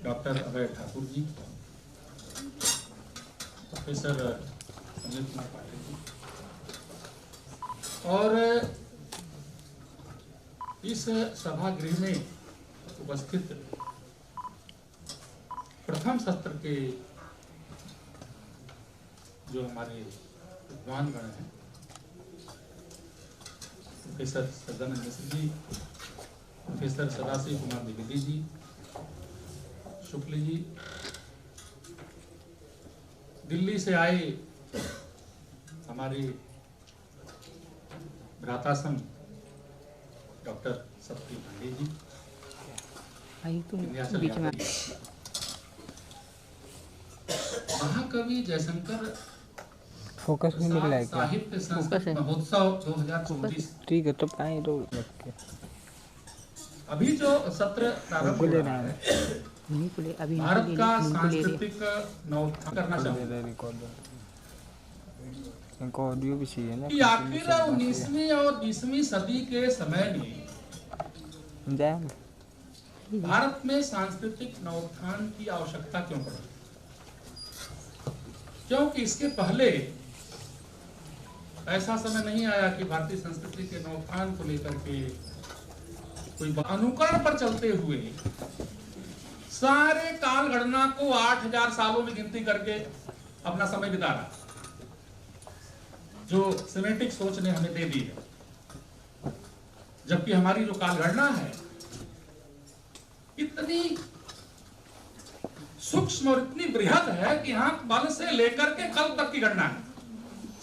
Doctor अभय Thakur ji, professor Sanjay Kumar Patil ji, और इस सभागृह में उपस्थित प्रथम सत्र के जो हमारे विद्वानगण हैं, प्रोफेसर सदानंद मिश्र जी, प्रोफेसर सदाशिव कुमार द्विवेदी जी, शुक्ल जी, दिल्ली से आए हमारे भ्रातासम डॉक्टर सप्ती पांडे जी, महाकवि जयशंकर फोकस नहीं मिल रहा है क्या? साहित्य संस्कृत महोत्सव 2024। ठीक है, तो पाए तो अभी जो सत्र प्रारंभ हो रहा है, भारत का सांस्कृतिक नवोत्थान करना चाहिए ऑडियो भी चाहिए ना कि आखिर 19वीं और 20वीं सदी के समय में भारत में सांस्कृतिक नवोत्थान की आवश्यकता क्यों पड़ी। क्योंकि इसके पहले ऐसा समय नहीं आया कि भारतीय संस्कृति के नवोत्थान को लेकर के कोई अनुकरण पर चलते हुए सारे काल गणना को 8000 सालों में गिनती करके अपना समय बिता रहा, जो सिमेटिक सोच ने हमें दे दी है। जबकि हमारी जो काल गणना है इतनी सूक्ष्म और इतनी बृहद है कि यहां बल से लेकर के कल तक की गणना है।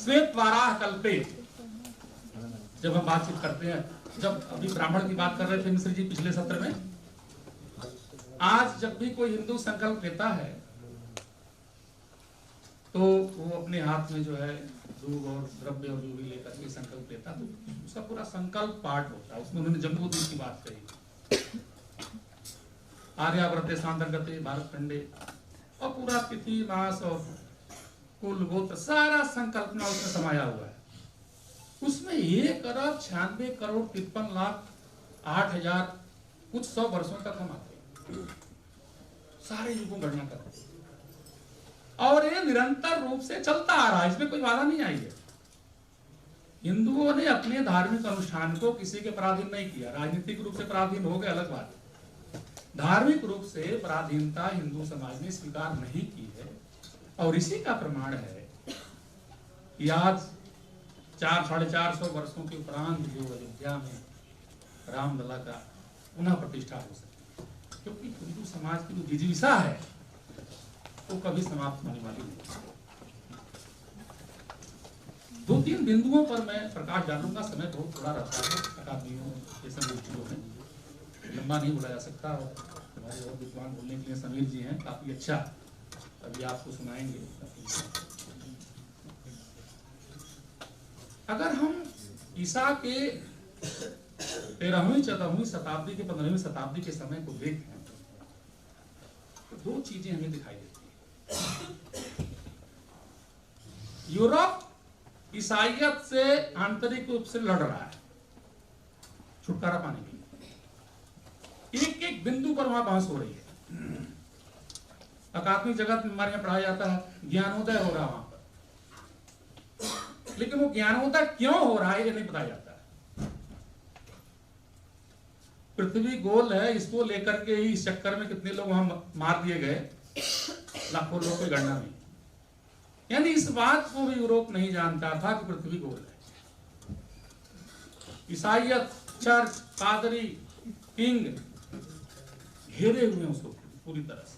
श्वेत वाराह कल्पे जब हम बातचीत करते हैं, जब अभी ब्राह्मण की बात कर रहे थे मिश्र जी पिछले सत्र में, आज जब भी कोई हिंदू संकल्प लेता है तो वो अपने हाथ में जो है दूध और द्रव्य और जो भी लेकर के संकल्प लेता है, तो उसका पूरा संकल्प पाठ होता है। उसमें उन्होंने जम्बूद्वीप की बात कही, आर्यावर्ते सांतर्गते भारत खंडे, और पूरा तिथि मास और कुल गोत्र सारा संकल्पना उसमें समाया हुआ है। उसमें 1,96,53,53,08,000 कुछ 100 वर्षों तक हम आते हैं, सारे युगों गणना करते हैं, और ये निरंतर रूप से चलता आ रहा है, इसमें कोई बाधा नहीं आई है। हिंदुओं ने अपने धार्मिक अनुष्ठान को किसी के पराधीन नहीं किया। राजनीतिक रूप से पराधीन हो गए अलग बात है, धार्मिक रूप से पराधीनता हिंदू समाज ने स्वीकार नहीं की है। और इसी का प्रमाण है कि आज 400-450 वर्षों के उपरांत जो अयोध्या में रामलला का पुनः प्रतिष्ठा हो सके, क्योंकि हिंदू समाज की जो जिजीविषा है वो कभी समाप्त होने वाली नहीं। 2-3 बिंदुओं पर मैं प्रकाश डालूंगा, समय बहुत थोड़ा रहता है अकादमियों के संगोष्ठियों में, लंबा नहीं बोला जा सकता। और हमारे और विद्वान बोलने के लिए समीर जी हैं, काफी अच्छा अभी आपको सुनाएंगे। अगर हम ईसा के 13वीं 14वीं शताब्दी के 15वीं शताब्दी के समय को देखें तो 2 चीजें हमें दिखाई देती हैं। यूरोप ईसाइयत से आंतरिक रूप से लड़ रहा है छुटकारा पाने के लिए, एक एक बिंदु पर वहां बहस हो रही है। अकादमिक जगत में हमारे यहाँ पढ़ाया जाता है ज्ञानोदय हो रहा है वहां पर, लेकिन वो ज्ञानोदय क्यों हो रहा है ये नहीं बताया जाता है। पृथ्वी गोल है, इसको लेकर के ही इस चक्कर में कितने लोग वहां मार दिए गए, लाखों लोग की गणना में। यानी इस बात को भी यूरोप नहीं जानता था कि पृथ्वी गोल है। ईसाइयत, चर्च, पादरी, किंग घेरे हुए उसको पूरी तरह से।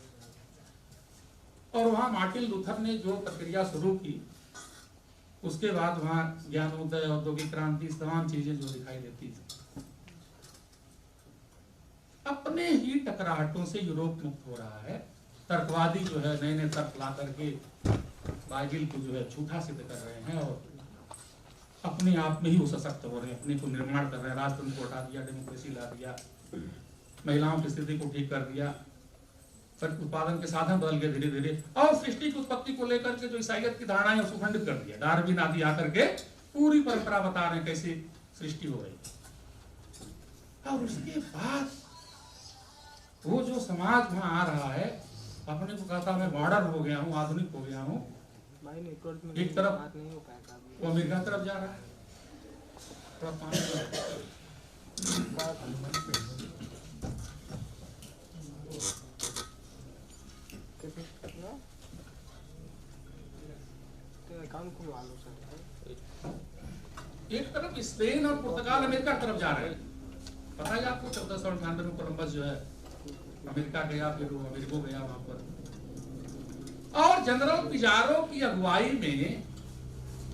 और वहां मार्टिन लूथर ने जो प्रक्रिया शुरू की, उसके बाद वहां ज्ञानोदय, औद्योगिक क्रांति, तमाम चीजें जो दिखाई देती थी। अपने ही टकराहटों से यूरोप मुक्त हो रहा है। तर्कवादी जो है नए नए तर्क ला करके बाइबिल को जो है झूठा सिद्ध कर रहे हैं और अपने आप में ही वो सशक्त हो रहे हैं, अपने को निर्माण कर रहे हैं। राजतंत्र को हटा दिया, डेमोक्रेसी ला दिया, महिलाओं की स्थिति को ठीक कर दिया, उत्पादन के साधन बदल गए धीरे धीरे, और सृष्टि की उत्पत्ति को लेकर के जो ईसाइयत की धारणा है उसको खंडित कर दिया। डार्विन आदि आकर के पूरी परंपरा बता रहे हैं कैसे सृष्टि हो रही। और उसके बाद वो जो समाज वहां आ रहा है, अपने को कहता मैं मॉडर्न हो गया हूँ, आधुनिक हो गया हूँ, एक तरफ वो अमेरिका तरफ जा रहा है। थोड़ा पानी एक तरफ स्पेन और पुर्तगाल अमेरिका की तरफ जा रहे हैं। पता है आपको 1498 में कोलंबस जो है अमेरिका गया, फिर वो अमेरिको गया वहां पर, और जनरल पिजारो की अगुवाई में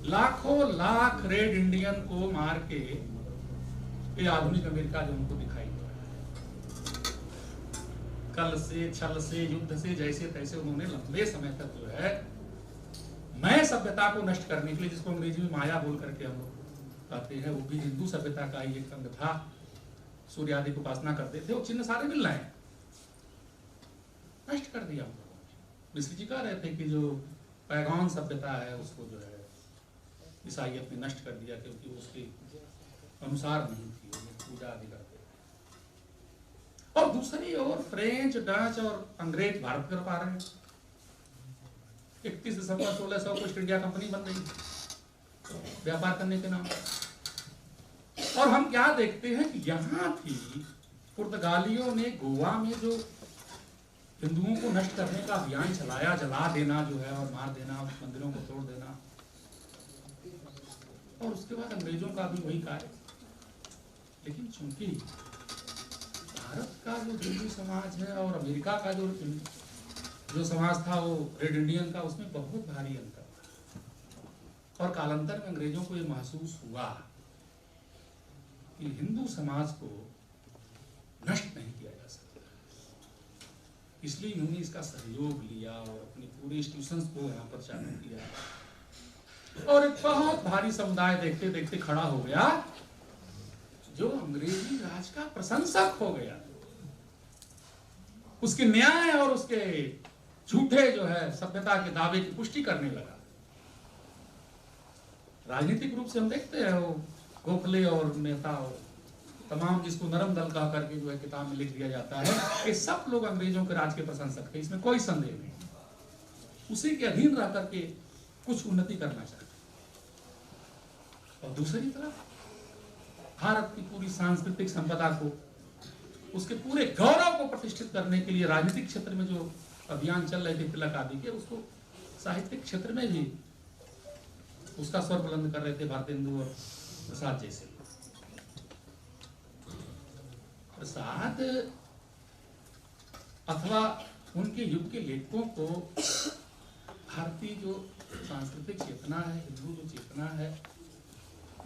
लाखों लाख रेड इंडियन को मार के ये आधुनिक अमेरिका जो उनको दिखाई दे रहा है। कल से, छल से, युद्ध से, जैसे तैसे उन्होंने लंबे समय तक जो है मैं सभ्यता को नष्ट करने के लिए, जिसको अंग्रेजी में माया बोल करके हम लोग कहते हैं, वो भी हिंदू सभ्यता का ही एक अंग था। सूर्य आदि की उपासना करते थे, वो चिन्ह सारे मिल रहे हैं, नष्ट कर दिया हम लोगों ने। मिश्र जी कह रहे थे कि जो पैगान सभ्यता है उसको जो है ईसाइयत ने नष्ट कर दिया, क्योंकि वो उसके अनुसार नहीं थी, पूजा आदि करते थे। और दूसरी ओर फ्रेंच, डच और अंग्रेज भारत कर पा रहे हैं। 31 दिसंबर 1600 को ईस्ट इंडिया कंपनी बन रही व्यापार करने के नाम। और हम क्या देखते हैं कि यहाँ भी पुर्तगालियों ने गोवा में जो हिंदुओं को नष्ट करने का अभियान चलाया, जला देना जो है और मार देना, मंदिरों को तोड़ देना, और उसके बाद अंग्रेजों का भी वही कार्य। लेकिन चूंकि भारत का जो हिंदू समाज है और अमेरिका का जो समाज था वो रेड इंडियन का, उसमें बहुत भारी अंतर था। और कालांतर में अंग्रेजों को ये महसूस हुआ कि हिंदू समाज को नष्ट नहीं किया जा सकता, इसलिए इन्होंने इसका सहयोग लिया और अपने पूरे इंस्टीट्यूशंस को यहाँ पर चालू किया। और एक बहुत भारी समुदाय देखते देखते खड़ा हो गया जो अंग्रेजी राज का प्रशंसक हो गया, उसके न्याय और उसके झूठे जो है सभ्यता के दावे की पुष्टि करने लगा। राजनीतिक रूप से हम देखते हैं वो गोखले और नेता और तमाम, जिसको नरम दल कह करके जो है किताब में लिख दिया जाता है, ये सब लोग अंग्रेजों के राज के प्रशंसक थे, इसमें कोई संदेह नहीं। उसी के अधीन रह करके कुछ उन्नति करना चाहते। और दूसरी तरफ भारत की पूरी सांस्कृतिक संपदा को, उसके पूरे गौरव को प्रतिष्ठित करने के लिए राजनीतिक क्षेत्र में जो अभियान चल रहे थे तिलक आदि के, उसको साहित्यिक क्षेत्र में भी उसका स्वर बुलंद कर रहे थे भारतेंदु और प्रसाद जैसे। प्रसाद अथवा उनके युग के लेखकों को भारतीय जो सांस्कृतिक चेतना है, हिंदू जो चेतना है,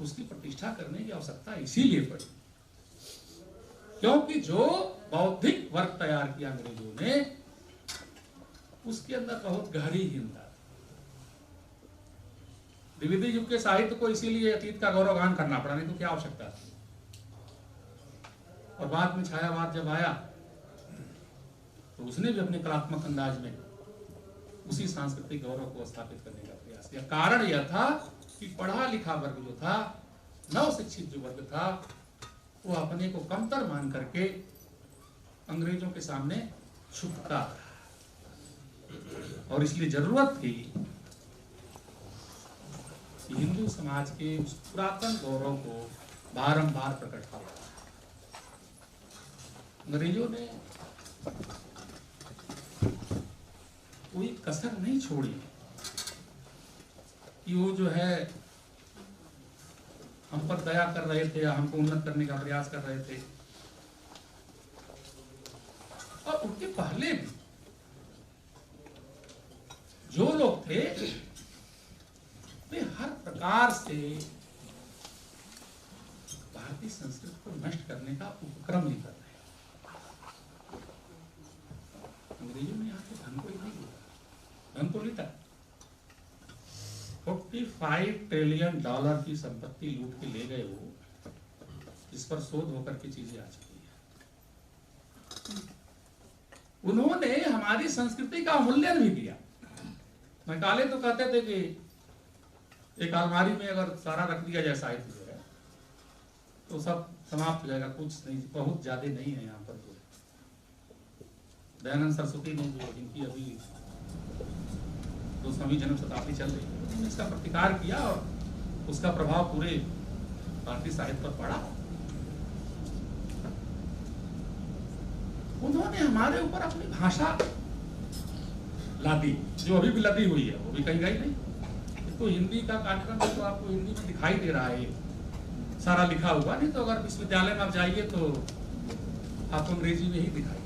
उसकी प्रतिष्ठा करने की आवश्यकता इसीलिए पड़ी क्योंकि जो बौद्धिक वर्ग तैयार किया अंग्रेजों ने, उसके अंदर बहुत गहरी हीनता। द्विवेदी युग के साहित्य को इसीलिए अतीत का गौरवगान करना पड़ा, नहीं तो क्या आवश्यकता थी। और बाद में छायावाद जब आया तो उसने भी अपने कलात्मक अंदाज में उसी सांस्कृतिक गौरव को स्थापित करने का प्रयास किया। कारण यह था कि पढ़ा लिखा वर्ग जो था, नव शिक्षित जो वर्ग था, वो अपने को कमतर मान करके अंग्रेजों के सामने झुकता और इसलिए जरूरत थी कि हिंदू समाज के उस पुरातन गौरव को बारंबार प्रकट किया। अंग्रेजों ने कोई कसर नहीं छोड़ी कि वो जो है हम पर दया कर रहे थे, हमको उन्नत करने का प्रयास कर रहे थे। और उनके पहले भी जो लोग थे वे हर प्रकार से भारतीय संस्कृति को नष्ट करने का उपक्रम नहीं कर रहे। अंग्रेजों ने यहाँ पे धन को ही नहीं लूटा, धन तो लूटा। $45 ट्रिलियन की संपत्ति लूट के ले गए वो, जिस पर शोध होकर के चीजें आ चुकी है। उन्होंने हमारी संस्कृति का अवमूल्यन भी किया। मैकाले तो कहते थे कि एक अलमारी में अगर सारा रख दिया जाए साहित्य जो है तो सब समाप्त हो जाएगा, कुछ नहीं, बहुत ज्यादा नहीं है यहाँ पर जो दयानंद सरस्वती ने जो इनकी अभी 200वीं जन्म शताब्दी चल रही है, उन्होंने इसका प्रतिकार किया और उसका प्रभाव पूरे भारतीय साहित्य पर पड़ा। उन्होंने हमारे ऊपर अपनी भाषा लादी, जो अभी भी लदी हुई है, वो भी कहीं गई नहीं। तो हिंदी का कार्यक्रम है तो आपको हिंदी में दिखाई दे रहा है सारा लिखा हुआ, नहीं तो अगर विश्वविद्यालय में आप जाइए तो आपको अंग्रेजी में ही दिखाई।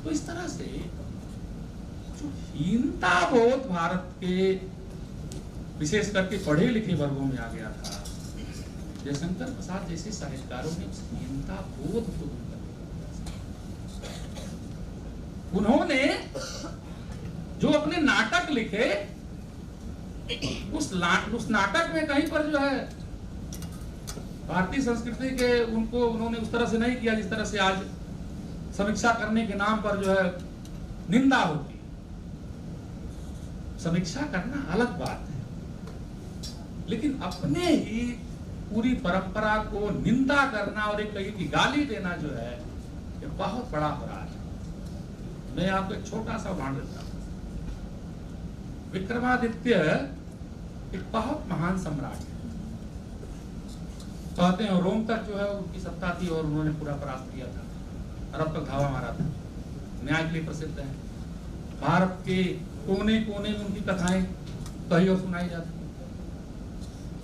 तो इस तरह से जो हीनता बोध भारत के विशेष करके पढ़े लिखे वर्गों में आ गया था, जयशंकर प्रसाद जैसे साहित्यकारों ने उस हीनता बोध को दूर कर दिया। उन्होंने जो अपने नाटक लिखे, उस नाटक में कहीं पर जो है भारतीय संस्कृति के उनको उन्होंने उस तरह से नहीं किया जिस तरह से आज समीक्षा करने के नाम पर जो है निंदा होती है। समीक्षा करना अलग बात है, लेकिन अपने ही पूरी परंपरा को निंदा करना और एक कहीं की गाली देना जो है ये बहुत बड़ा अपराध है। मैं आपको एक छोटा सा उदाहरण देता हूं। विक्रमादित्य एक बहुत महान सम्राट है, कहते हैं रोम तक जो है उनकी सत्ता थी और उन्होंने पूरा परास्त किया था, अरब तक धावा मारा था, न्याय के लिए प्रसिद्ध है। भारत के कोने कोने में उनकी कथाएं कही और सुनाई जाती।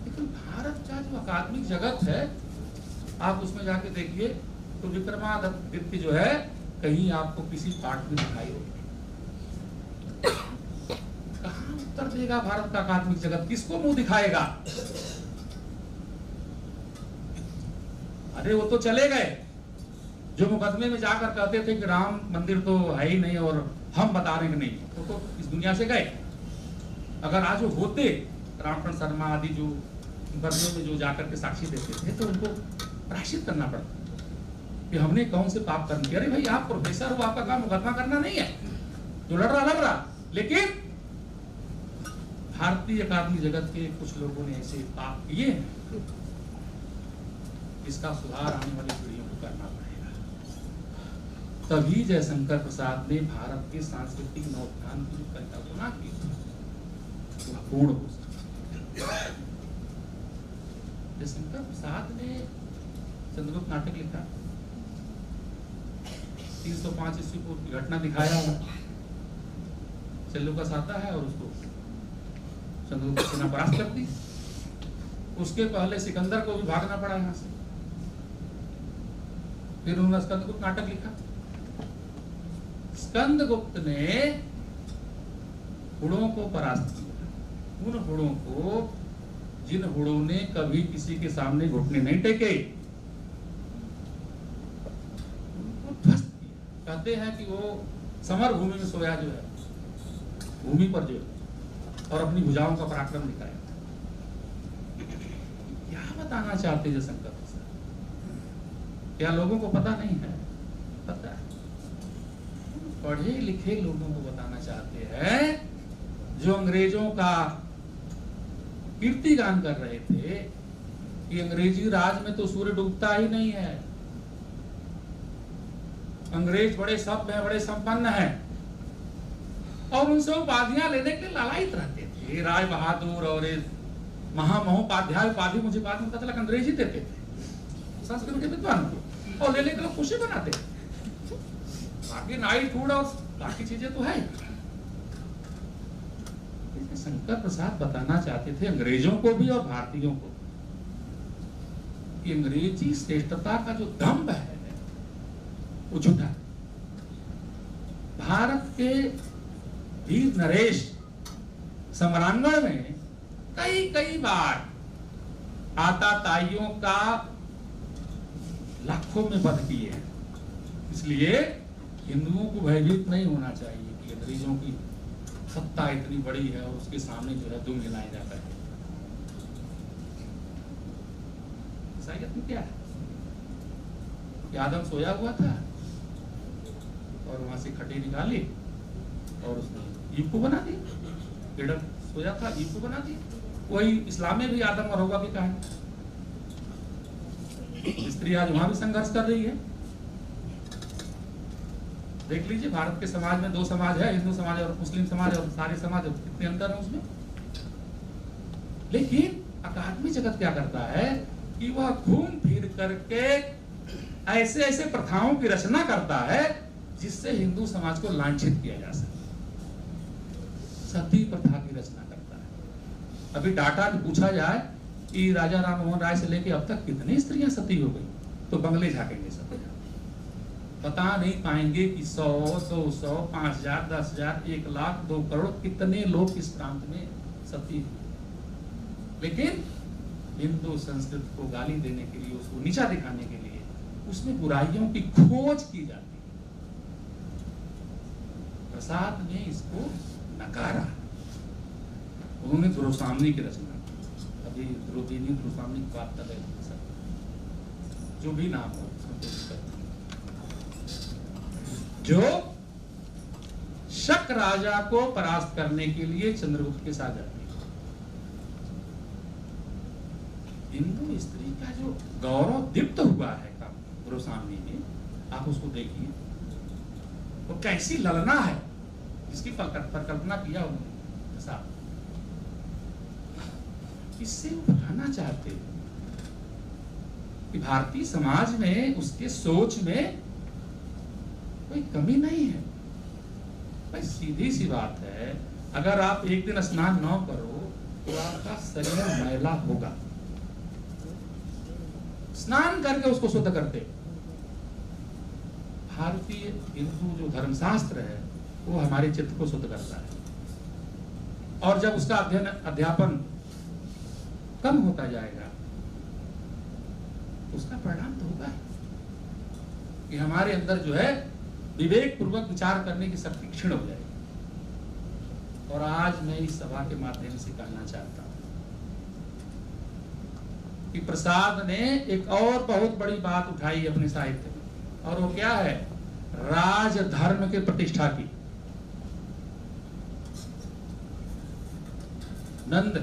लेकिन भारत का जो अकादमिक जगत है, आप उसमें जाके देखिए तो विक्रमादित्य जो है कहीं आपको किसी पाठ में दिखाई देगी। कहां उत्तर देगा भारत का अकादमिक जगत, किसको मुंह दिखाएगा? अरे वो तो चले गए जो मुकदमे में जाकर कहते थे कि राम मंदिर तो है ही नहीं और हम बता रहे नहीं, वो तो इस दुनिया से गए। अगर आज वो होते, रामचंद्र शर्मा आदि जो मुकदमे में जो जाकर के साक्षी देते थे, तो उनको प्रायश्चित करना पड़ता कि हमने कौन से पाप कर्म किया। अरे भाई आप प्रोफेसर हो, आपका काम मुकदमा करना नहीं है, जो लड़ रहा। लेकिन भारतीय अकादमी जगत के कुछ लोगों ने ऐसे पाप किए हैं, इसका सुधार आने वाली पीढ़ियों को करना पड़ेगा। तभी जयशंकर प्रसाद ने भारत के सांस्कृतिक नवोत्थान की परिकल्पना की, पूर्ण हो सकता। जयशंकर प्रसाद ने चंद्रगुप्त नाटक लिखा, 305 ईस्वी पूर्व की घटना दिखाया। सेल्यूकस आता है और उसको चंद्रगुप्त सेना परास्त करती। उसके पहले सिकंदर को भी भागना पड़ा यहाँ से। फिर उन्होंने स्कंदगुप्त नाटक लिखा। स्कंदगुप्त ने हुड़ों को परास्त किया, उन हुड़ों को जिन हुड़ों ने कभी किसी के सामने घुटने नहीं टेके, उनको ध्वस्त किया। कहते हैं कि वो समर भूमि में सोया जो है, भूमि पर जो, और अपनी भुजाओं का पराक्रम दिखाया। क्या बताना चाहते जयशंकर प्रसाद? क्या लोगों को पता नहीं है? पता है। पढ़े लिखे लोगों को बताना चाहते हैं जो अंग्रेजों का कीर्तिगान कर रहे थे कि अंग्रेजी राज में तो सूर्य डूबता ही नहीं है, अंग्रेज बड़े सभ्य हैं, बड़े संपन्न हैं, और उनसे उपाधियां लेने के लिए लालायित रहते थे। राय बहादुर और महामहोपाध्याय उपाधि मुझे बाद में पता चला अंग्रेजी देते थे संस्कृत के विद्वान को, और लेने के लोग खुशी बनाते थे। बाकी नाइट फूड और बाकी चीजें तो है। शंकर प्रसाद बताना चाहते थे अंग्रेजों को भी और भारतीयों को कि अंग्रेजी श्रेष्ठता का जो दंभ है वो झूठा है। भारत के वीर नरेश सम्रांगण में कई बार आताताइयों का लाखों में वध किए हैं। इसलिए हिंदुओं को भयभीत नहीं होना चाहिए कि अंग्रेजों की सत्ता इतनी बड़ी है और उसके सामने जो है दुम हिलाया जाता है। ईसाइयत में क्या है कि आदम सोया हुआ था और वहां से खटी निकाली और उसने ईव को बना दी। पेड़ सोया था, ईव को बना दी। वही इस्लाम में भी आदम और हव्वा की कहानी। स्त्री आज वहां भी संघर्ष कर रही है। देख लीजिए भारत के समाज में दो समाज है, हिंदू समाज और मुस्लिम समाज, और सारे समाज, कितने अंतर है उसमें। लेकिन अकादमी जगत क्या करता है कि वह घूम फिर करके ऐसे ऐसे प्रथाओं की रचना करता है जिससे हिंदू समाज को लांछित किया जा सके। सती प्रथा की रचना करता है। अभी डाटा पूछा जाए कि राजा राम मोहन राय से लेके अब तक कितनी स्त्रियां सती हो गई, तो बंगले झाकेंगे सब, बता नहीं पाएंगे कि 100, 200, 5000, 10,000, 1 लाख, 2 करोड़ कितने लोग इस प्रांत में सती हुए। लेकिन हिंदू संस्कृति को गाली देने के लिए, उसको नीचा दिखाने के लिए उसमें बुराइयों की खोज की जाती है। प्रसाद ने इसको नकारा। उन्होंने द्रोसामनी की रचना की। अभी द्रौपदी द्रोसामनी की बात कर रहे थे, जो भी नाम हो, जो शक राजा को परास्त करने के लिए चंद्रगुप्त के साथ जाती है। हिंदू स्त्री का जो गौरव दीप्त हुआ है द्रोसामनी में, आप उसको देखिए, वो कैसी ललना है जिसकी परिकल्पना किया उन्होंने साहब। इससे वो बताना चाहते हैं कि भारतीय समाज में, उसके सोच में कोई कमी नहीं है। भाई सीधी सी बात है, अगर आप एक दिन स्नान न करो तो आपका शरीर मैला होगा। स्नान करके उसको शुद्ध करते। भारतीय हिंदू जो धर्मशास्त्र है वो हमारे चित्त को शुद्ध करता है, और जब उसका अध्ययन अध्यापन कम होता जाएगा उसका परिणाम तो होगा कि हमारे अंदर जो है विवेक पूर्वक विचार करने की शक्ति क्षीण हो जाएगी। और आज मैं इस सभा के माध्यम से कहना चाहता हूं कि प्रसाद ने एक और बहुत बड़ी बात उठाई अपने साहित्य में, और वो क्या है? राजधर्म के प्रतिष्ठा की। नंद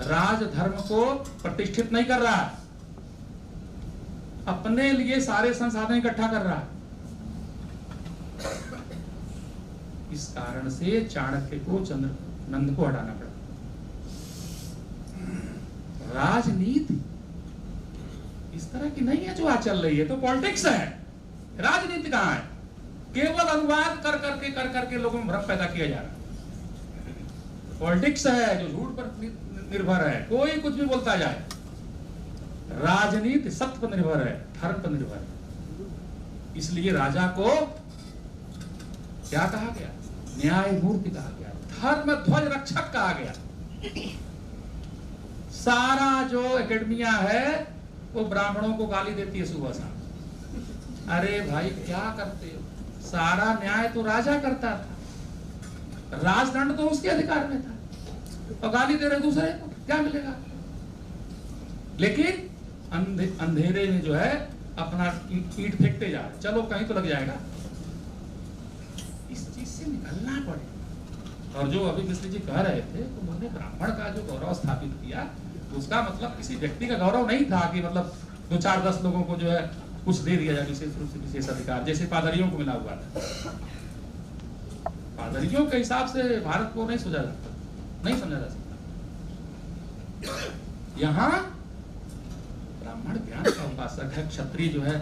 राजधर्म को प्रतिष्ठित नहीं कर रहा है, अपने लिए सारे संसाधन इकट्ठा कर रहा है। इस कारण से चाणक्य को नंद को हटाना पड़ा। राजनीति इस तरह की नहीं है जो आज चल रही है, तो पॉलिटिक्स है। राजनीति कहां है? केवल अनुवाद कर करके लोगों में भ्रम पैदा किया जा रहा है। पॉलिटिक्स है जो झूठ पर निर्भर है, कोई कुछ भी बोलता जाए। राजनीति सत्य पर निर्भर है, धर्म पर निर्भर है। इसलिए राजा को क्या कहा गया? न्यायमूर्ति कहा गया, धर्म ध्वज रक्षक कहा गया। सारा जो एकेडमिया है वो ब्राह्मणों को गाली देती है सुबह शाम। अरे भाई क्या करते हो? सारा न्याय तो राजा करता था, राजदंड तो उसके अधिकार में था, और गाली दे रहे दूसरे को, क्या मिलेगा? लेकिन अंधेरे में जो है अपना ईंट फेंकते जा रहे, चलो कहीं तो लग जाएगा। इस चीज से निकलना पड़ेगा। और जो अभी मिश्र जी कह रहे थे, तो उन्होंने ब्राह्मण का जो गौरव स्थापित किया, उसका मतलब किसी व्यक्ति का गौरव नहीं था कि मतलब 2-4-10 लोगों को जो है कुछ दे दिया जाए विशेष रूप से विशेष अधिकार, जैसे पादरियों को मिला हुआ था। पादरियों के हिसाब से भारत को नहीं समझा जा सकता। यहाँ ब्राह्मण ज्ञान का उपासक है, क्षत्रिय जो है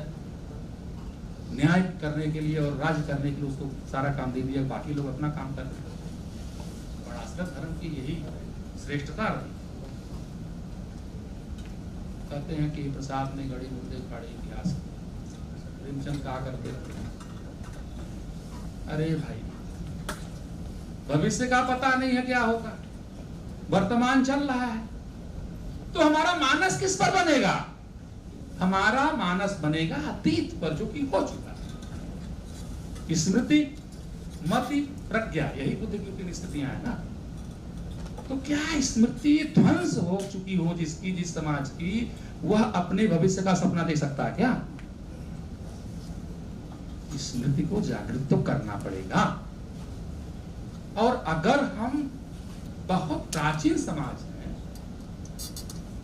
न्याय करने के लिए और राज्य करने के लिए उसको सारा काम दे दिया, बाकी लोग अपना काम कर रहे हैं। और आश्रम धर्म की यही श्रेष्ठता रही। कहते हैं कि प्रसाद ने गढ़ी मुर्दे उखाड़े इतिहास, प्रेमचंद कहा करते थे, अरे भाई भविष्य का पता नहीं है क्या होगा, वर्तमान चल रहा है, तो हमारा मानस किस पर बनेगा? हमारा मानस बनेगा अतीत पर, जो कि हो चुका है। स्मृति, मति, प्रज्ञा, यही बुद्धि की 3 स्थितियां है ना। तो क्या स्मृति ध्वंस हो चुकी हो जिसकी, जिस समाज की, वह अपने भविष्य का सपना देख सकता है क्या? स्मृति को जागृत तो करना पड़ेगा। और अगर हम बहुत प्राचीन समाज है,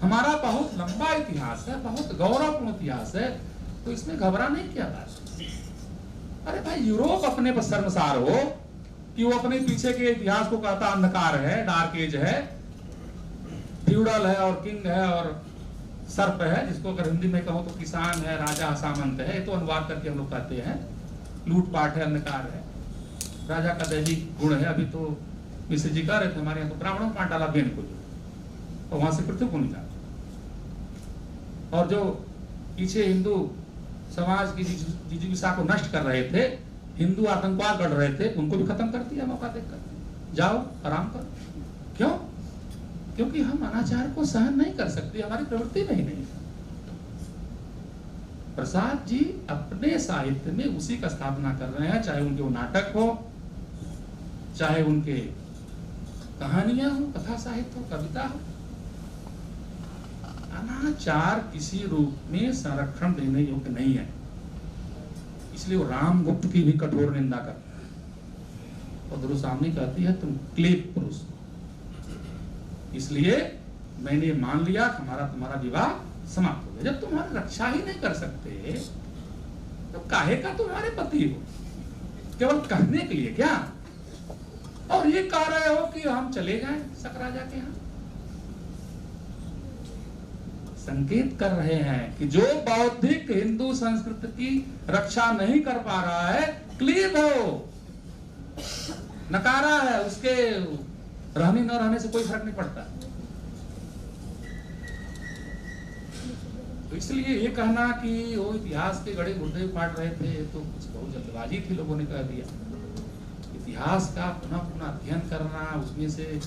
हमारा बहुत लंबा इतिहास है, बहुत गौरवपूर्ण इतिहास है, तो इसमें घबराने की क्या बात है? अरे भाई यूरोप अपने पर शर्मसार हो कि वो अपने पीछे के इतिहास को कहता अंधकार है, डार्क एज है, फ्यूडल है और किंग है और सर्प है, जिसको अगर हिंदी में कहो तो किसान है, राजा सामंत है, ये तो अनुवाद करके हम लोग कहते हैं, लूटपाट है, अंधकार है, राजा का दैविक गुण है। अभी तो मिश्र जी कह रहे थे हमारे यहाँ तो ब्राह्मणों को डाला बेन को, और वहां से पृथ्वी को निकाला, और जो पीछे हिंदू समाज की जिजीविका को नष्ट कर रहे थे, हिंदू आतंकवाद गढ़ रहे थे, उनको भी खत्म कर दिया मौका देखकर। जाओ आराम करो। क्यों? क्योंकि हम अनाचार को सहन नहीं कर सकते, हमारी प्रवृत्ति में ही नहीं है। प्रसाद जी अपने साहित्य में उसी का स्थापना कर रहे हैं, चाहे उनके वो नाटक हो, चाहे उनके कहानियां हो, कथा साहित्य हो, कविता हो। अनाचार किसी रूप में संरक्षण देने योग्य नहीं है, इसलिए वो रामगुप्त की भी कठोर निंदा करते हैं। और दुरुसामनी कहती है तुम क्लीब पुरुष, इसलिए मैंने मान लिया हमारा तुम्हारा विवाह समाप्त हो गया। जब तुम्हारी रक्षा ही नहीं कर सकते तो काहे का तुम्हारे पति हो, केवल कहने के लिए क्या? और ये कह रहे हो कि हम चले जाएं सकराजा के यहाँ। संकेत कर रहे हैं कि जो बौद्धिक हिंदू संस्कृति की रक्षा नहीं कर पा रहा है, क्लीब हो, नकारा है, उसके रहने न रहने से कोई फर्क नहीं पड़ता। तो इसलिए ये कहना कि वो इतिहास के गड़े गुर्दे काट रहे थे तो कुछ बहुत जल्दबाजी थी, लोगों ने कह दिया। इतिहास का पुनः पुनः अध्ययन करना, उसमें से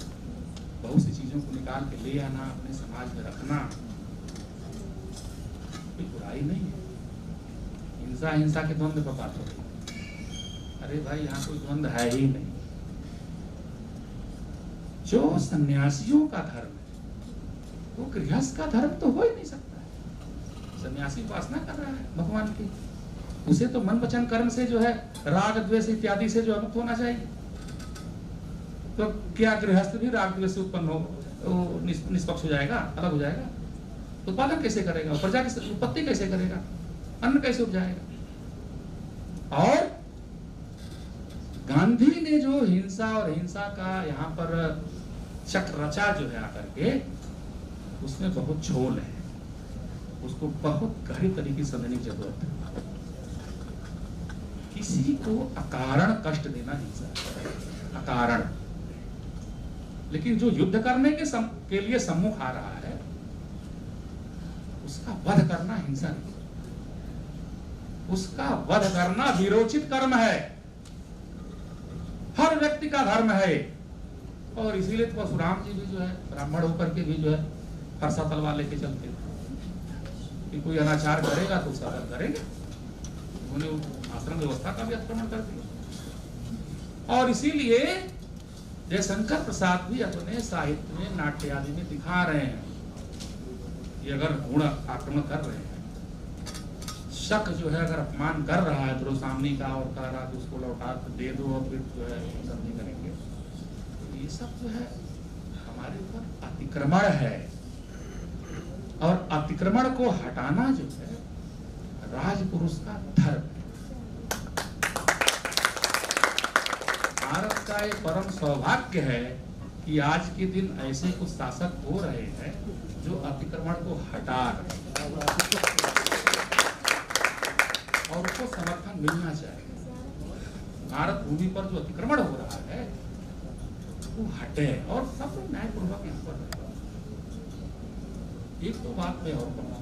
बहुत सी चीजों को निकाल के ले आना, अपने समाज में रखना, कोई बुराई नहीं है। हिंसा हिंसा के द्वंद्व पर बात हो रही। अरे भाई यहाँ कोई द्वंद्व है ही नहीं। जो सन्यासियों का धर्म है वो गृहस्थ का धर्म तो हो ही नहीं सकता है। सन्यासी उपासना कर रहा है भगवान की, उसे तो मन वचन कर्म से जो है राग द्वेष इत्यादि से जो है मुक्त होना चाहिए। तो क्या गृहस्थ भी राग द्वेष से उत्पन्न हो निष्पक्ष हो जाएगा, अलग हो जाएगा? उत्पादन कैसे करेगा? प्रजा की उत्पत्ति कैसे करेगा? अन्न कैसे उपजाएगा? और गांधी ने जो हिंसा और हिंसा का यहाँ पर चक्र रचा जो है आकर के, उसमें बहुत झोल है, उसको बहुत गहरी तरीके से समझने की जरूरत है। किसी को अकारण कष्ट देना हिंसा है, अकारण। लेकिन जो युद्ध करने के लिए सम्मुख आ रहा है, उसका वध करना हिंसा नहीं, उसका वध करना विरोचित कर्म है, हर व्यक्ति का धर्म है। और इसीलिए तो परशुराम जी भी जो है ब्राह्मण होकर के भी जो है फरसा तलवार लेके चलते थे कि कोई अनाचार करेगा तो उसका वध करेंगे। उन्होंने आश्रम व्यवस्था का भी अतिक्रमण कर दिया। और इसीलिए जयशंकर प्रसाद भी अपने साहित्य में, नाट्य आदि में दिखा रहे हैं कि अगर गुण आक्रमण कर रहे हैं, शक जो है अगर अपमान कर रहा है दुरुसामनी का और कह रहा है उसको लौटा दे दो और फिर जो है सब नहीं करेंगे, तो ये सब जो है हमारे ऊपर अतिक्रमण है। और अतिक्रमण को हटाना जो है राजपुरुष का धर्म है। भारत का एक परम सौभाग्य है कि आज के दिन ऐसे कुछ शासक हो रहे हैं जो अतिक्रमण को हटा रहे हैं, और उसको समर्थन मिलना चाहिए। भारत भूमि पर जो अतिक्रमण हो रहा है वो हटे और सब लोग न्यायपूर्वक यहाँ पर रहे। एक तो बात मैं और कहूँगा,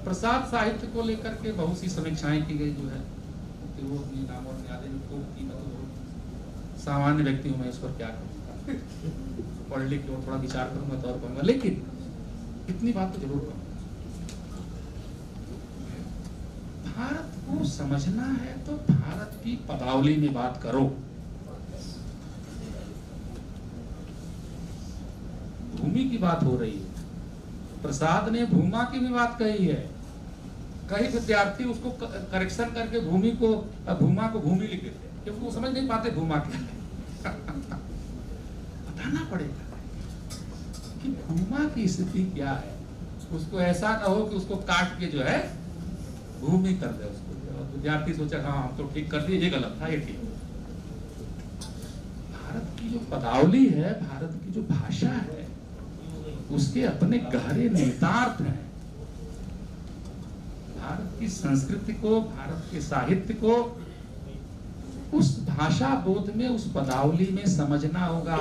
प्रसाद साहित्य को लेकर के बहुत सी समीक्षाएं की गई जो है, वो अपनी नाम और न्यायालय को कीमत, सामान्य व्यक्ति हूँ मैं, इस पर क्या करूँगा, पढ़ लिख के थोड़ा विचार करूंगा तो और कहूँगा। लेकिन इतनी बात तो जरूर कहूँगा, भारत को समझना है तो भारत की पदावली में बात करो। भूमि की बात हो रही है, प्रसाद ने भूमा की भी बात कही है। कई विद्यार्थी उसको करेक्शन करके भूमि को भूमा को भूमि लिख देते हैं क्योंकि वो समझ नहीं पाते भूमा क्या है। बताना पड़ेगा कि भूमा की स्थिति क्या है। उसको ऐसा ना हो कि उसको काट के जो है भूमि कर दे उसको। और विद्यार्थी सोचा हाँ हम तो ठीक कर दिए, ये गलत था, ये ठीक। भारत की जो पदावली है, भारत की जो भाषा है, उसके अपने गहरे निहितार्थ हैं। भारत की संस्कृति को, भारत के साहित्य को उस भाषा बोध में, उस पदावली में समझना होगा।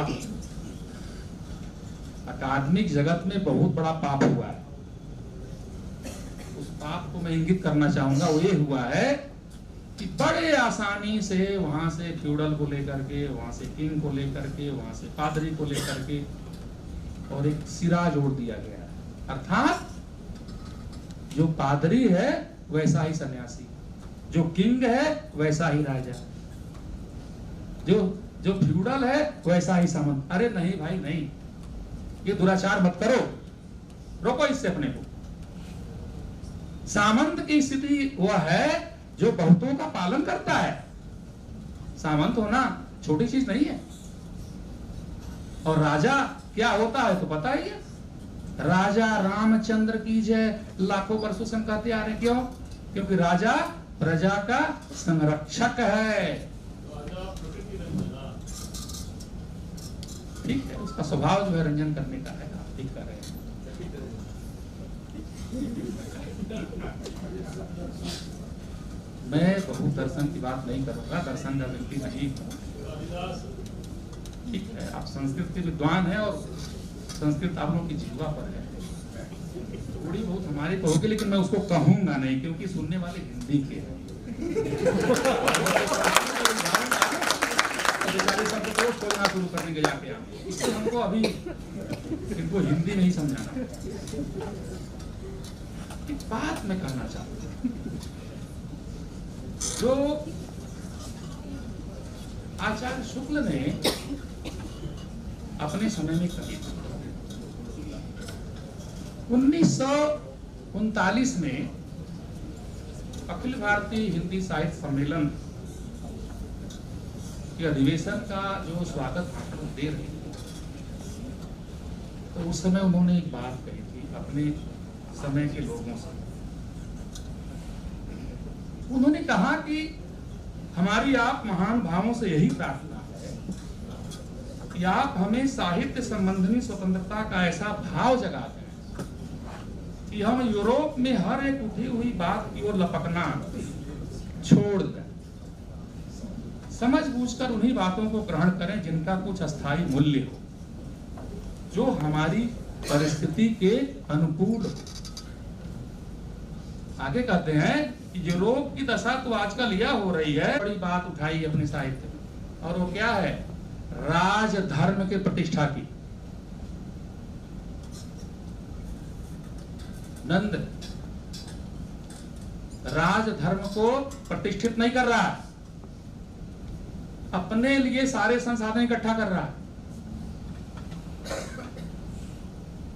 अकादमिक जगत में बहुत बड़ा पाप हुआ है। उस पाप को मैं इंगित करना चाहूंगा, वो ये हुआ है कि बड़े आसानी से वहां से फ्यूडल को लेकर के, वहां से किंग को लेकर के, वहां से पादरी को लेकर के और एक सिरा जोड़ दिया गया है। अर्थात जो पादरी है वैसा ही सन्यासी, जो किंग है वैसा ही राजा, जो फ्यूडल है वैसा ही सामंत। अरे नहीं भाई नहीं, ये दुराचार मत करो, रोको इससे अपने को। सामंत की स्थिति वह है जो बहुतों का पालन करता है। सामंत होना छोटी चीज नहीं है। और राजा क्या होता है तो पता ही है। राजा रामचंद्र की जय लाखों वर्षों से हम कहते आ रहे हैं। क्यों? क्योंकि राजा प्रजा का संरक्षक है। ठीक है, उसका स्वभाव जो है रंजन करने का है। आप ठीक कर रहे हैं। मैं बहुत दर्शन की बात नहीं करूंगा, दर्शन का व्यक्ति नहीं हूं। ठीक है, आप संस्कृत के विद्वान हैं और संस्कृत आप लोगों की जीवा पर है, थोड़ी बहुत हमारी पर होगी, लेकिन मैं उसको कहूंगा नहीं क्योंकि सुनने वाले हिंदी के हैं। खोलना शुरू करेंगे जाके आप, इसलिए हमको अभी इनको हिंदी में ही समझाना। एक बात मैं कहना चाहता हूं, जो आचार्य शुक्ल ने अपने समय में कही, 1939 में अखिल भारतीय हिंदी साहित्य सम्मेलन के अधिवेशन का जो स्वागत भाषण दे रहे थे, तो उस समय उन्होंने एक बात कही थी अपने समय के लोगों से। उन्होंने कहा कि हमारी आप महान भावों से यही प्रार्थना है कि आप हमें साहित्य संबंधी स्वतंत्रता का ऐसा भाव जगा दें कि हम यूरोप में हर एक उठी हुई बात की ओर लपकना छोड़ दें, समझ बूझकर उन्हीं बातों को ग्रहण करें जिनका कुछ अस्थायी मूल्य हो, जो हमारी परिस्थिति के अनुकूल हो। आगे कहते हैं कि यूरोप की दशा तो आजकल यह हो रही है, बड़ी बात उठाई अपने साहित्य में, और वो क्या है? राजधर्म के प्रतिष्ठा की। नंद राजधर्म को प्रतिष्ठित नहीं कर रहा है, अपने लिए सारे संसाधन इकट्ठा कर रहा है।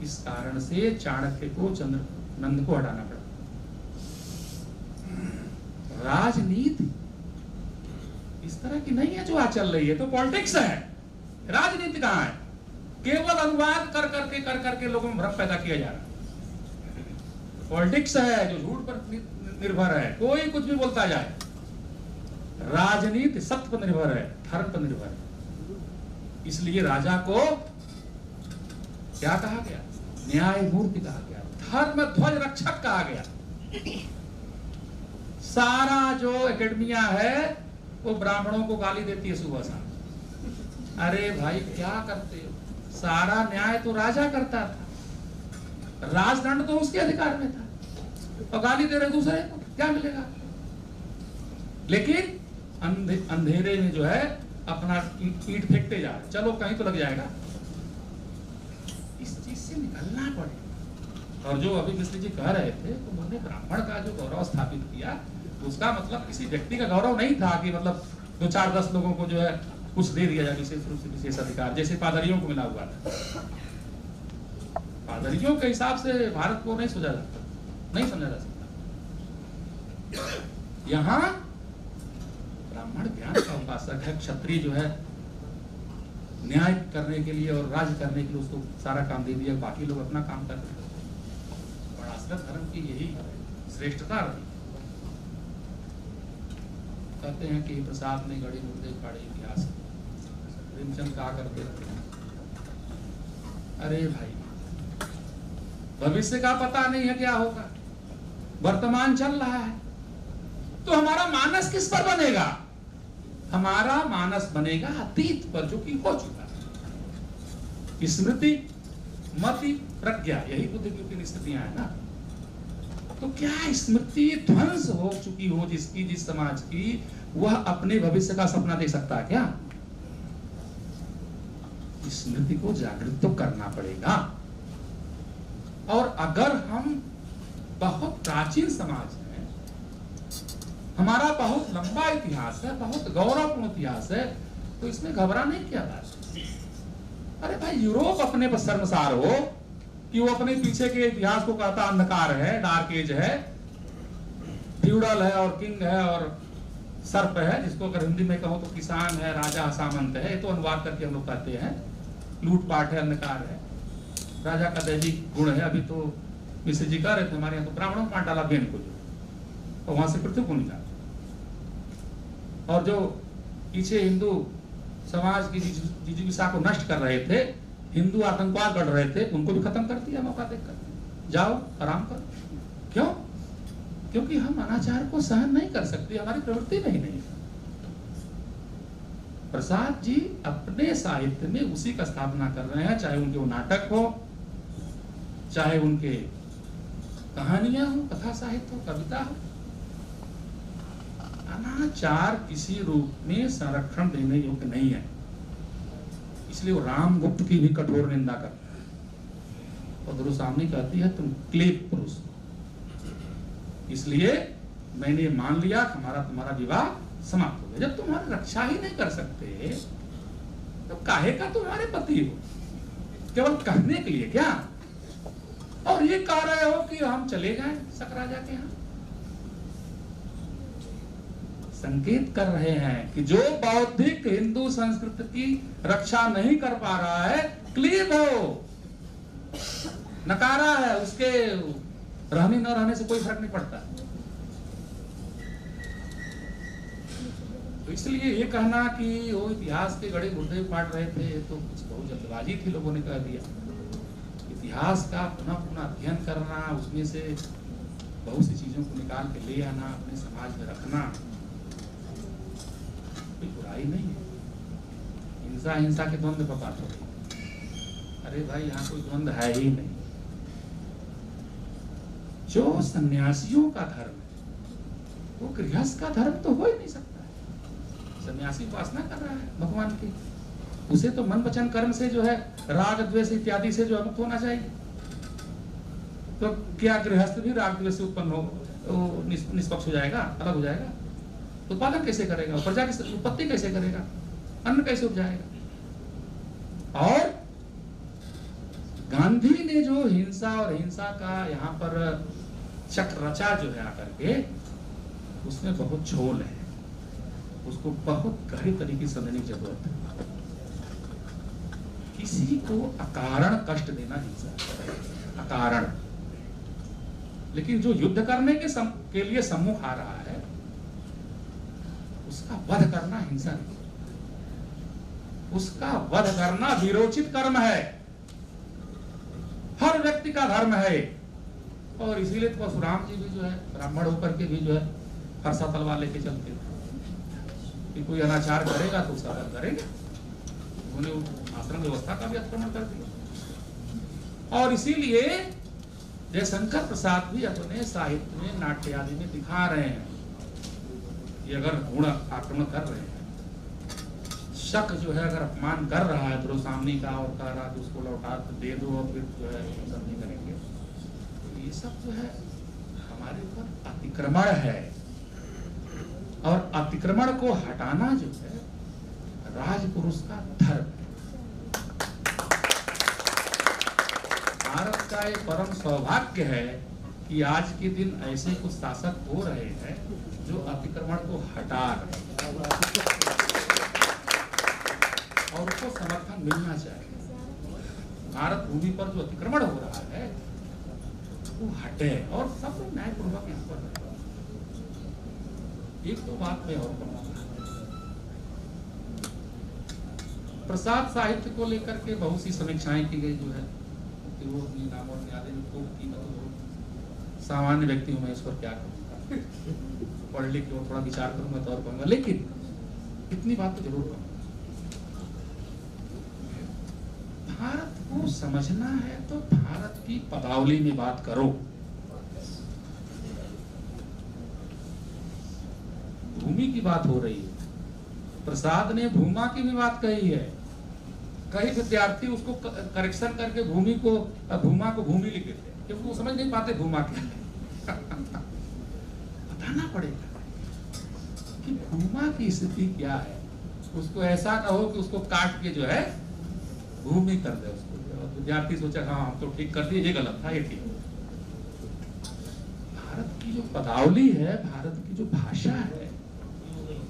इस कारण से चाणक्य को नंद को हटाना पड़ा। राजनीति इस तरह की नहीं है जो आज चल रही है, तो पॉलिटिक्स है। राजनीति कहां है? केवल अनुवाद कर करके लोगों में भ्रम पैदा किया जा रहा है। पॉलिटिक्स है जो झूठ पर निर्भर है, कोई कुछ भी बोलता जाए। राजनीति सत्य पर निर्भर है, धर्म पर निर्भर है। इसलिए राजा को क्या कहा गया? न्यायमूर्ति कहा गया, धर्म ध्वज रक्षक कहा गया। सारा जो एकेडमिया है वो ब्राह्मणों को गाली देती है सुबह शाम। अरे भाई क्या करते हो? सारा न्याय तो राजा करता था, राजदंड तो उसके अधिकार में था, और गाली दे रहे दूसरे को, क्या मिलेगा? लेकिन अंधेरे में जो है अपना ईंट फेंकते जा रहे, चलो कहीं तो लग जाएगा। इस चीज से निकलना पड़ेगा। और जो अभी मिश्र जी कह रहे थे, उन्होंने ब्राह्मण का जो गौरव स्थापित किया, उसका मतलब किसी व्यक्ति का गौरव नहीं था कि मतलब 2-4-10 लोगों को जो है कुछ दे दिया जाए विशेष रूप से विशेष अधिकार, जैसे पादरियों को मिला हुआ था। पादरियों के हिसाब से भारत को नहीं समझा जा सकता। यहाँ ब्राह्मण ज्ञान का उपासक है, क्षत्रिय जो है न्याय करने के लिए और राज करने के लिए उसको सारा काम दे दिया, बाकी लोग अपना काम कर रहे हैं। और आश्रम धर्म की यही श्रेष्ठता रही। कहते हैं कि प्रसाद ने गढ़ी मुर्दे फाड़े इतिहास। प्रेमचंद कहा करते थे, अरे भाई भविष्य का पता नहीं है क्या होगा, वर्तमान चल रहा है, तो हमारा मानस किस पर बनेगा? हमारा मानस बनेगा अतीत पर, जो कि हो चुका है। स्मृति, मति, प्रज्ञा, यही बुद्धि की तीन स्थितियां है ना। तो क्या स्मृति ध्वंस हो चुकी हो जिसकी, जिस समाज की, वह अपने भविष्य का सपना देख सकता है क्या? स्मृति को जागृत तो करना पड़ेगा। और अगर हम बहुत प्राचीन समाज है, हमारा बहुत लंबा इतिहास है, बहुत गौरवपूर्ण इतिहास है, तो इसमें घबराने की क्या बात है? अरे भाई यूरोप अपने पर शर्मसार हो कि वो अपने पीछे के इतिहास को कहता अंधकार है, डार्क एज है, फ्यूडल है और किंग है और सर्प है, जिसको अगर हिंदी में कहो तो किसान है, राजा सामंत है, तो अनुवाद करके हम लोग कहते हैं। लूटपाट है, अंधकार है, राजा का दैविक गुण है। अभी तो मिश्र जी कह रहे थे हमारे यहाँ तो ब्राह्मणों को डाला बेन को, जो तो वहां से पृथ्वी को निकाला। और जो पीछे हिंदू समाज की जिजीविका को नष्ट कर रहे थे, हिंदू आतंकवाद बढ़ रहे थे, उनको भी खत्म कर दिया मौका देखकर। जाओ आराम करो। क्यों? क्योंकि हम अनाचार को सहन नहीं कर सकते, हमारी प्रवृत्ति में ही नहीं है। प्रसाद जी अपने साहित्य में उसी का स्थापना कर रहे हैं, चाहे उनके वो नाटक हो, चाहे उनके कहानियां हो, कथा साहित्य हो, कविता हो। अनाचार किसी रूप में संरक्षण देने योग्य नहीं है, इसलिए वो रामगुप्त की भी कठोर निंदा करता है। और दुरुसामनी कहती है तुम क्लेब पुरुष, इसलिए मैंने मान लिया हमारा तुम्हारा विवाह समाप्त हो गया। जब तुम्हारी रक्षा ही नहीं कर सकते तो काहे का तुम्हारे पति हो? केवल कहने के लिए क्या? और ये कह रहे हो कि हम चले जाएं सकराजा के यहाँ। संकेत कर रहे हैं कि जो बौद्धिक हिंदू संस्कृति की रक्षा नहीं कर पा रहा है, क्लीब हो, नकारा है, उसके रहने न रहने से कोई फर्क नहीं पड़ता। तो इसलिए ये कहना कि वो इतिहास के गड़े मुर्दे फाड़ रहे थे, तो कुछ बहुत जल्दबाजी थी, लोगों ने कह दिया। इतिहास का पुनः पुनः अध्ययन करना, उसमें से बहुत सी चीजों को निकाल के ले आना, अपने समाज में रखना, कोई बुराई नहीं है। हिंसा हिंसा के द्वंद्व पर बात हो रही। अरे भाई यहाँ कोई द्वंद्व है ही नहीं। जो सन्यासियों का धर्म है वो गृहस्थ का धर्म तो हो ही नहीं सकता है। सन्यासी उपासना कर रहा है भगवान की, उसे तो मन वचन कर्म से जो है राग द्वेष इत्यादि से जो है मुक्त होना चाहिए। तो क्या गृहस्थ भी राग द्वेष से उत्पन्न हो निष्पक्ष हो जाएगा, अलग हो जाएगा? उत्पादन कैसे करेगा? प्रजा की उत्पत्ति कैसे करेगा? अन्न कैसे उपजाएगा? और गांधी ने जो हिंसा और हिंसा का यहाँ पर चक्र रचा जो है आकर के, उसमें बहुत झोल है, उसको बहुत गहरी तरीके से समझने की जरूरत है। किसी को अकारण कष्ट देना हिंसा, अकारण। लेकिन जो युद्ध करने के लिए सम्मुख आ रहा है, उसका वध करना हिंसा नहीं, उसका वध करना विरोचित कर्म है, हर व्यक्ति का धर्म है। और इसीलिए तो परशुराम जी भी जो है ब्राह्मण होकर के भी जो है फरसा तलवार लेके चलते थे कि कोई अनाचार करेगा तो उसका वध करेंगे। उन्होंने आश्रम व्यवस्था का भी अतिक्रमण कर दिया। और इसीलिए जयशंकर प्रसाद भी अपने साहित्य में, नाट्य आदि में दिखा रहे हैं कि अगर गुण आक्रमण कर रहे हैं, शक जो है अगर अपमान कर रहा है दुरुसामनी का और कह रहा है उसको लौटा दे दो और फिर जो है सब नहीं करेंगे, तो ये सब जो है हमारे ऊपर अतिक्रमण है। और अतिक्रमण को हटाना जो है राजपुरुष का धर्म है। भारत का एक परम सौभाग्य है कि आज के दिन ऐसे कुछ शासक हो रहे हैं जो अतिक्रमण को हटा रहे हैं, और उसको समर्थन मिलना चाहिए। भारत भूमि पर जो अतिक्रमण हो रहा है वो हटे और सब लोग न्यायपूर्वक यहाँ पर रहे। एक तो बात मैं और कहूंगा, प्रसाद साहित्य को लेकर के बहुत सी समीक्षाएं की गई, जो है कि वो अपनी नामों आदि में खूब कीमत हो। सामान्य व्यक्ति हूं मैं, इस पर क्या करूंगा, पढ़ लिख के थोड़ा विचार करूंगा तो और कहूंगा, लेकिन इतनी बात तो जरूर कहूंगा, भारत को समझना है तो भारत की पदावली में बात करो। भूमि की बात हो रही है, प्रसाद ने भूमा की भी बात कही है। कई विद्यार्थी उसको करेक्शन करके भूमा को भूमि लिख देते हैं, क्योंकि वो समझ नहीं पाते भूमा क्या है। बताना पड़ेगा कि भूमा की स्थिति क्या है। उसको ऐसा ना हो कि उसको काट के जो है भूमि कर दे उसको। विद्यार्थी सोचा हाँ हम तो ठीक कर दिए, ये गलत था, ये ठीक। भारत की जो पदावली है, भारत की जो भाषा है,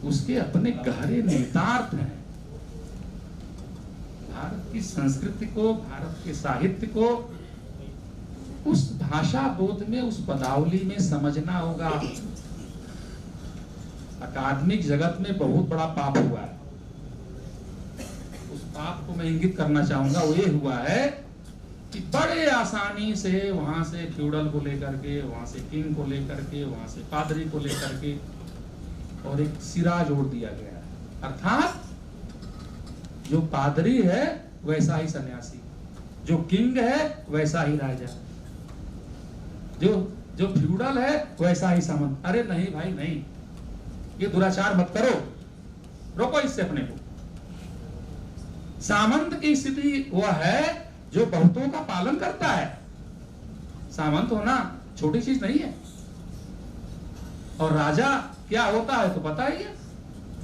उसके अपने गहरे निहितार्थ हैं। भारत की संस्कृति को, भारत के साहित्य को उस भाषा बोध में, उस पदावली में समझना होगा। अकादमिक जगत में बहुत बड़ा पाप हुआ है। उस पाप को मैं इंगित करना चाहूंगा, वो ये हुआ है कि बड़े आसानी से वहां से फ्यूडल को लेकर के, वहां से किंग को लेकर के, वहां से पादरी को लेकर के और एक सिरा जोड़ दिया गया है। अर्थात जो पादरी है वैसा ही सन्यासी, जो किंग है वैसा ही राजा, जो फ्यूडल है वैसा ही सामंत। अरे नहीं भाई नहीं, ये दुराचार मत करो, रोको इससे अपने को। सामंत की स्थिति वह है जो बहुतों का पालन करता है। सामंत होना छोटी चीज नहीं है। और राजा क्या होता है तो पता ही है।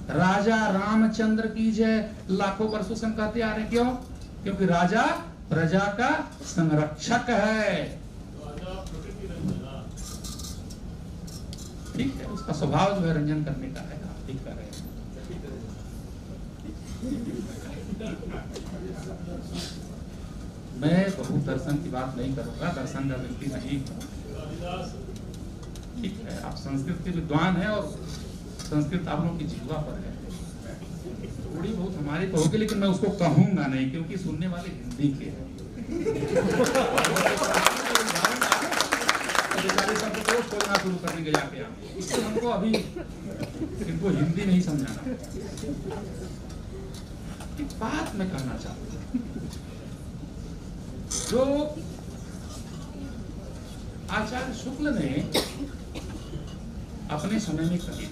राजा रामचंद्र की जय लाखों वर्षों से हम कहते आ रहे हैं। क्यों? क्योंकि राजा प्रजा का संरक्षक है। ठीक है, उसका स्वभाव जो है रंजन करने का है, ठीक कर रहे हैं। मैं बहुत दर्शन की बात नहीं करूंगा, दर्शन का व्यक्ति नहीं। ठीक है, आप संस्कृत के विद्वान हैं और संस्कृत आप लोगों की जीवा पर है, थोड़ी बहुत हमारी तो होगी, लेकिन मैं उसको कहूंगा नहीं क्योंकि सुनने वाले हिंदी के हैं। खोजना शुरू करेंगे जाके आप, इससे हमको अभी इनको हिंदी नहीं समझाना। एक बात मैं कहना चाहता हूं, जो आचार्य शुक्ल ने अपने समय में कही,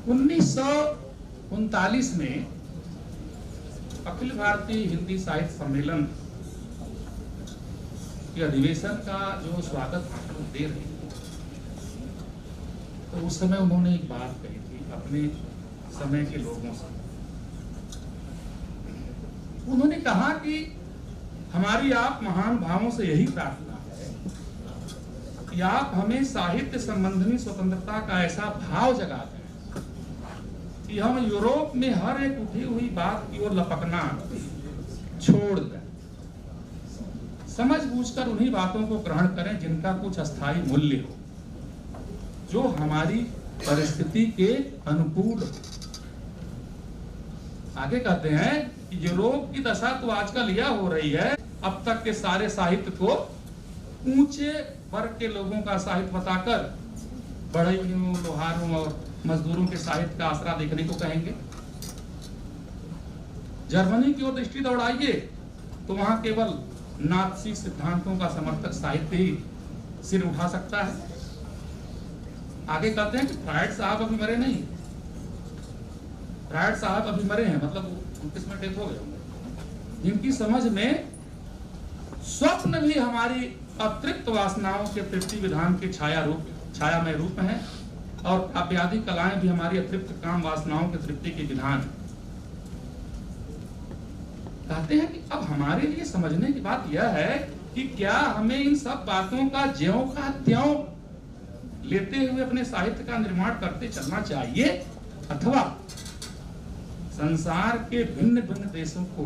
1939 में अखिल भारतीय हिंदी साहित्य सम्मेलन के अधिवेशन का जो स्वागत भाषण दे रहे थे, तो उस समय उन्होंने एक बात कही थी अपने समय के लोगों से। उन्होंने कहा कि हमारी आप महान भावों से यही प्रार्थना है कि आप हमें साहित्य संबंधी स्वतंत्रता का ऐसा भाव जगा दें कि हम यूरोप में हर एक उठी हुई बात की ओर लपकना छोड़ दें, समझ बूझकर उन्हीं बातों को ग्रहण करें जिनका कुछ अस्थायी मूल्य हो, जो हमारी परिस्थिति के अनुकूल हो। आगे कहते हैं कि यूरोप की दशा तो आजकल यह हो रही है, अब तक के सारे साहित्य को ऊंचे वर्ग के लोगों का साहित्य बताकर बढ़इयों, लोहारों और मजदूरों के साहित्य का आसरा देखने को कहेंगे। जर्मनी की ओर दृष्टि दौड़ाइए तो वहां केवल नात्सी सिद्धांतों का समर्थक साहित्य ही सिर उठा सकता है। आगे कहते हैं कि फ्रायड साहब अभी मरे नहीं, फ्रायड साहब अभी मरे हैं, मतलब उनके समय डेथ हो गए, जिनकी समझ में स्वप्न भी हमारी अतृप्त वासनाओं के तृप्ति विधान के छायामय रूप है, और काव्यादि कलाएं भी हमारी अतृप्त काम वासनाओं के तृप्ति के विधान। कहते हैं कि अब हमारे लिए समझने की बात यह है कि क्या हमें इन सब बातों का ज्यों का त्यों लेते हुए अपने साहित्य का निर्माण करते चलना चाहिए, अथवा संसार के भिन्न भिन्न देशों को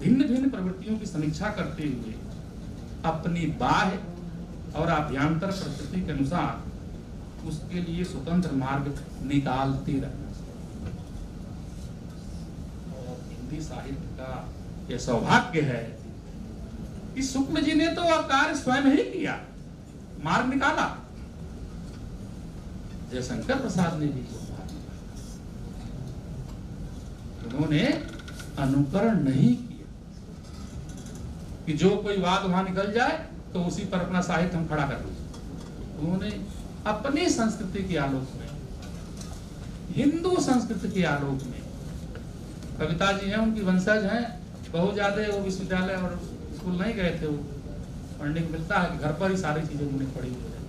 भिन्न भिन्न प्रवृत्तियों की समीक्षा करते हुए अपनी बाह्य और आभ्यंतर प्रकृति के अनुसार उसके लिए स्वतंत्र मार्ग निकालते रहना। और हिंदी साहित्य का यह सौभाग्य है कि शुक्ल जी ने तो कार्य स्वयं ही किया, मार्ग निकाला। जयशंकर प्रसाद ने भी मार्ग निकाला। उन्होंने अनुकरण नहीं किया कि जो कोई बात वहां निकल जाए तो उसी पर अपना साहित्य हम खड़ा कर दें। उन्होंने अपनी संस्कृति के आलोक में, हिंदू संस्कृति के आलोक में, कविता जी हैं उनकी वंशज हैं, बहुत ज्यादा वो विश्वविद्यालय और स्कूल नहीं गए थे, वो पढ़ने को मिलता है कि घर पर ही सारी चीजें उन्होंने पढ़ी हुई है,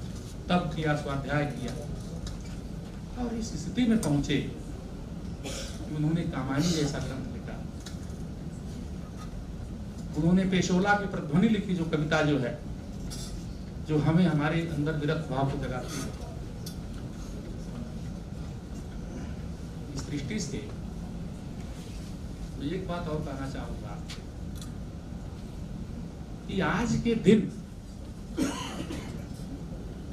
तब किया, स्वाध्याय किया और इस स्थिति में पहुंचे कि उन्होंने कामायनी जैसा ग्रंथ लिखा। उन्होंने पेशोला की प्रतिध्वनि लिखी, जो कविता जो है, जो हमें हमारे अंदर विरक्त भाव को जगाती है। इस दृष्टि से मैं एक बात और कहना चाहूंगा कि आज के दिन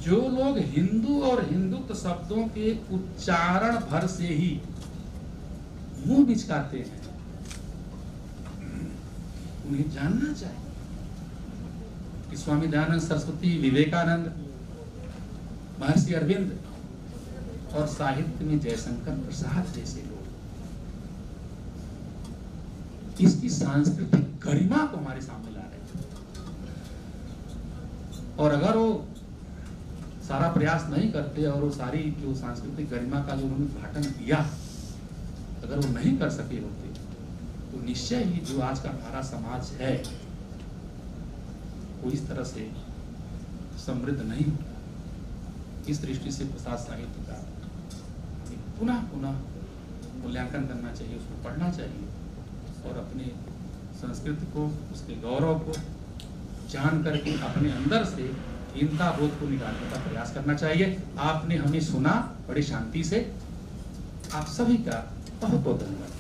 जो लोग हिंदू और हिंदुत्व शब्दों के उच्चारण भर से ही मुंह बिचकाते हैं, उन्हें जानना चाहिए कि स्वामी दयानंद सरस्वती, विवेकानंद, महर्षि अरविंद और साहित्य में जयशंकर प्रसाद जैसे लोग इसकी सांस्कृतिक गरिमा को हमारे सामने ला रहे हैं। और अगर वो सारा प्रयास नहीं करते और वो सारी जो सांस्कृतिक गरिमा का जो उन्होंने उद्घाटन किया, अगर वो नहीं कर सके होते तो निश्चय ही जो आज का हमारा समाज है वो इस तरह से समृद्ध नहीं होता। इस दृष्टि से प्रसाद साहित्य का पुनः पुनः मूल्यांकन करना चाहिए, उसको पढ़ना चाहिए और अपने संस्कृति को, उसके गौरव को जान करके अपने अंदर से हीनता बोध को निकालने का प्रयास करना चाहिए। आपने हमें सुना बड़ी शांति से। आप सभी का बहुत बहुत धन्यवाद।